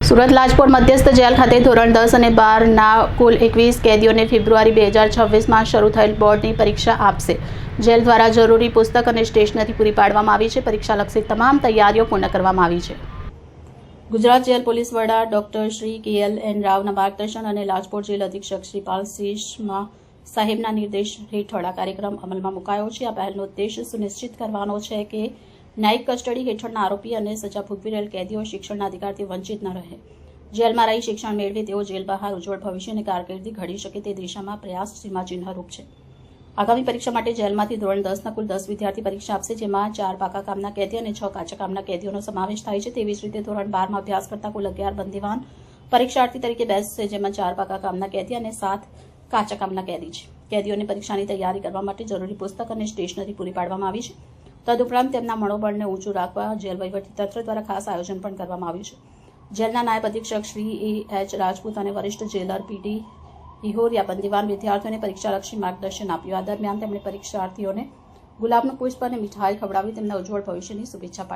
સુરત લાજપોર મધ્યસ્થ જેલ ખાતે ધોરણ 10 અને 12ના કુલ 21 કેદીઓને ફેબ્રુઆરી 2026માં શરૂ થયેલ બોર્ડની પરીક્ષા આપશે. જેલ દ્વારા જરૂરી પુસ્તક અને સ્ટેશનરી પૂરી પાડવામાં આવી છે. પરીક્ષાલક્ષી તમામ તૈયારીઓ પૂર્ણ કરવામાં આવી છે. ગુજરાત જેલ પોલીસ વડા ડોક્ટર શ્રી KL રાવના માર્ગદર્શન અને લાજપોર જેલ અધિક્ષક શ્રી પાલસિંહ સાહેબના નિર્દેશ હેઠળ આ કાર્યક્રમ અમલમાં મુકાયો છે. આ પહેલનો ઉદ્દેશ સુનિશ્ચિત કરવાનો છે કે ન્યાયિક કસ્ટડી હેઠળના આરોપી અને સજા ભોગવી રહેલ કેદીઓ શિક્ષણના અધિકારથી વંચિત ન રહે. જેલમાં રહી શિક્ષણ મેળવી તેઓ જેલ બહાર ઉજ્જવળ ભવિષ્ય અને કારકિર્દી ઘડી શકે તે દિશામાં પ્રયાસ સીમાચિહ્નરૂપ છે. આગામી પરીક્ષા માટે જેલમાંથી ધોરણ 10ના કુલ 10 વિદ્યાર્થી પરીક્ષા આપશે, જેમાં 4 પાકા કામના કેદી અને 6 કાચા કામના કેદીઓનો સમાવેશ થાય છે. તેવી જ રીતે ધોરણ 12માં અભ્યાસ કરતા કુલ 11 બંદીવાન પરીક્ષાર્થી તરીકે બેસશે, જેમાં 4 પાકા કામના કેદી અને 7 કાચા કામના કેદી છે. કેદીઓને પરીક્ષાની તૈયારી કરવા માટે જરૂરી પુસ્તક અને સ્ટેશનરી પૂરી પાડવામાં આવી છે. તદુપરાંત તેમના મનોબળને ઊંચું રાખવા જેલ વહીવટીતંત્ર દ્વારા ખાસ આયોજન પણ કરવામાં આવ્યું છે. જેલના નાયબ અધિક્ષક શ્રી AH રાજપૂત અને વરિષ્ઠ જેલર PD હિહોરિયા બંદીવાન વિદ્યાર્થીઓને પરીક્ષાલક્ષી માર્ગદર્શન આપ્યું. આ દરમિયાન તેમણે પરીક્ષાર્થીઓને ગુલાબનું પુષ્પ અને મીઠાઈ ખવડાવી તેમના ઉજ્જવળ ભવિષ્યની શુભેચ્છા પાઠવી.